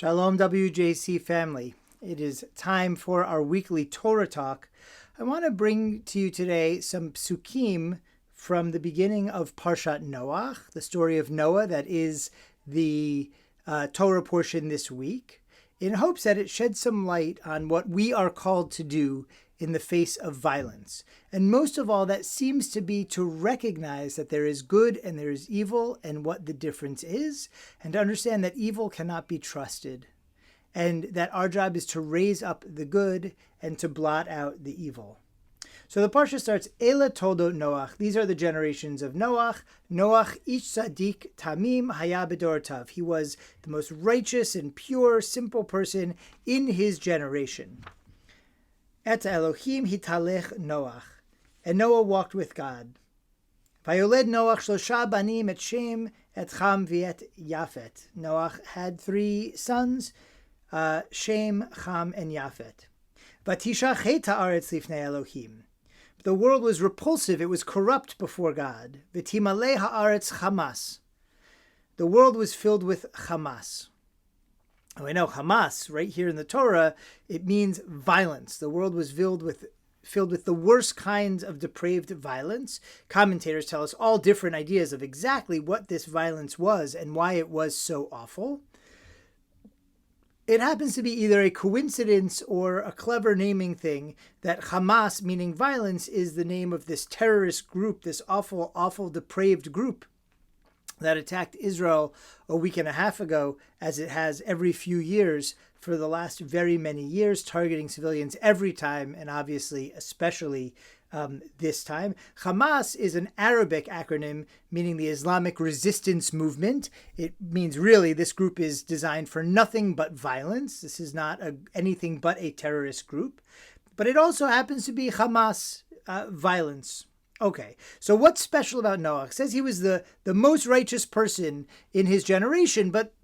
Shalom WJC family. It is time for our weekly Torah Talk. I want to bring to you today some psukim from the beginning of Parshat Noach, the story of Noah that is the Torah portion this week, in hopes that it sheds some light on what we are called to do in the face of violence. And most of all, that seems to be to recognize that there is good and there is evil and what the difference is, and to understand that evil cannot be trusted, and that our job is to raise up the good and to blot out the evil. So the parsha starts, Ela Toldot Noach. These are the generations of Noach. Noach ish tzaddik tamim haya b'dorotav. He was the most righteous and pure, simple person in his generation. Et Elohim hitalech Noach. And Noah walked with God. Vayoled Noach shlosha banim et Shem, et Cham, v'et Yafet. Noach had three sons, Shem, Cham, and Yafet. Vatishach het haaretz lifnei Elohim. The world was repulsive, it was corrupt before God. V'timaleh haaretz Hamas. The world was filled with Hamas. We know Hamas, right here in the Torah, it means violence. The world was filled with the worst kinds of depraved violence. Commentators tell us all different ideas of exactly what this violence was and why it was so awful. It happens to be either a coincidence or a clever naming thing that Hamas, meaning violence, is the name of this terrorist group, this awful, awful, depraved group that attacked Israel a week and a half ago, as it has every few years for the last very many years, targeting civilians every time, and obviously especially this time. Hamas is an Arabic acronym meaning the Islamic Resistance Movement. It means really this group is designed for nothing but violence. This is not anything but a terrorist group. But it also happens to be Hamas violence. Okay, so what's special about Noah? It says he was the most righteous person in his generation, but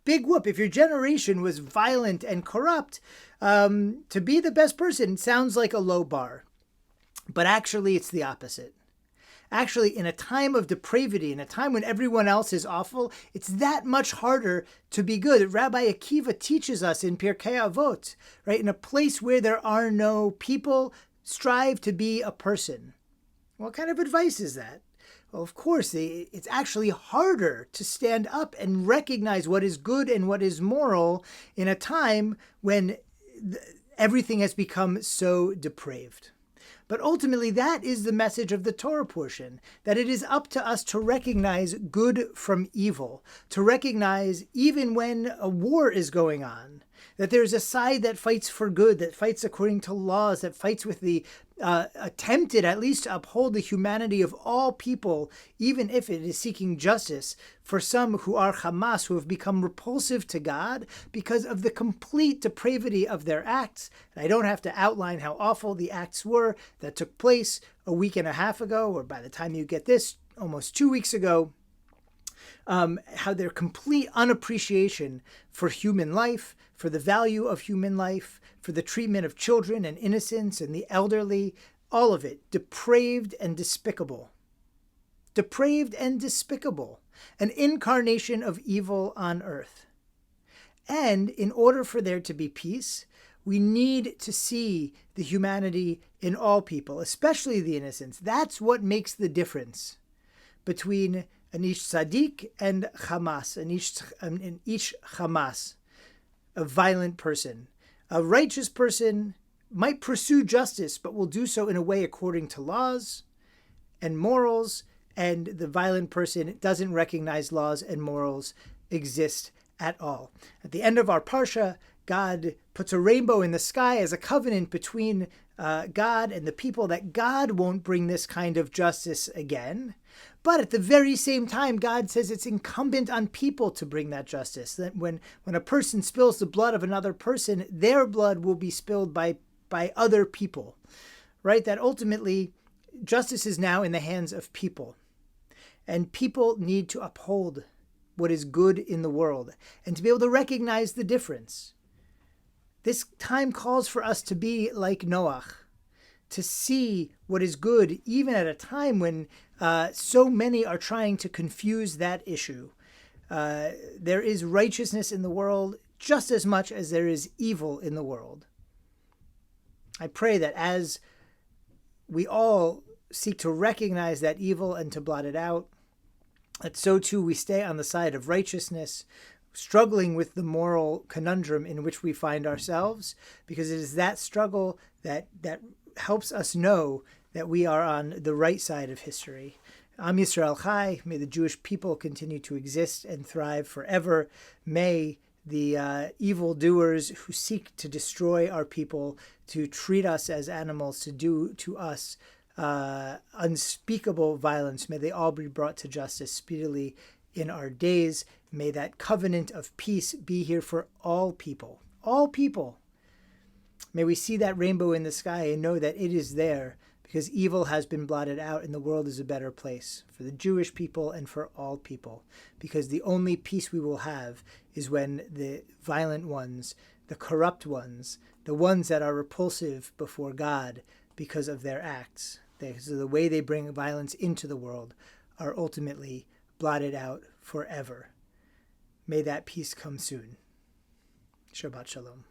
big whoop, if your generation was violent and corrupt, to be the best person sounds like a low bar. But actually, it's the opposite. Actually, in a time of depravity, in a time when everyone else is awful, it's that much harder to be good. Rabbi Akiva teaches us in Pirkei Avot, right? In a place where there are no people, strive to be a person. What kind of advice is that? Well, of course, it's actually harder to stand up and recognize what is good and what is moral in a time when everything has become so depraved. But ultimately, that is the message of the Torah portion, that it is up to us to recognize good from evil, to recognize even when a war is going on, that there's a side that fights for good, that fights according to laws, that fights with the attempted at least to uphold the humanity of all people, even if it is seeking justice for some who are Hamas, who have become repulsive to God because of the complete depravity of their acts. And I don't have to outline how awful the acts were that took place a week and a half ago, or by the time you get this, almost 2 weeks ago. How their complete unappreciation for human life, for the value of human life, for the treatment of children and innocents and the elderly, all of it depraved and despicable. Depraved and despicable. An incarnation of evil on earth. And in order for there to be peace, we need to see the humanity in all people, especially the innocents. That's what makes the difference between an ish tzaddik and Hamas, an ish Hamas, a violent person. A righteous person might pursue justice, but will do so in a way according to laws and morals, and the violent person doesn't recognize laws and morals exist at all. At the end of our parsha, God puts a rainbow in the sky as a covenant between God and the people that God won't bring this kind of justice again. But at the very same time, God says it's incumbent on people to bring that justice. That when a person spills the blood of another person, their blood will be spilled by other people, right? That ultimately justice is now in the hands of people. And people need to uphold what is good in the world and to be able to recognize the difference. This time calls for us to be like Noach, to see what is good, even at a time when so many are trying to confuse that issue. There is righteousness in the world. just as much as there is evil in the world. I pray that as we all seek to recognize that evil and to blot it out, that so too we stay on the side of righteousness, struggling with the moral conundrum in which we find ourselves, because it is that struggle that helps us know that we are on the right side of history. Am Yisrael Chai, may the Jewish people continue to exist and thrive forever. May the evildoers who seek to destroy our people, to treat us as animals, to do to us unspeakable violence, may they all be brought to justice speedily in our days. May that covenant of peace be here for all people. All people. May we see that rainbow in the sky and know that it is there, because evil has been blotted out and the world is a better place for the Jewish people and for all people. Because the only peace we will have is when the violent ones, the corrupt ones, the ones that are repulsive before God because of their acts, so the way they bring violence into the world, are ultimately blotted out forever. May that peace come soon. Shabbat Shalom.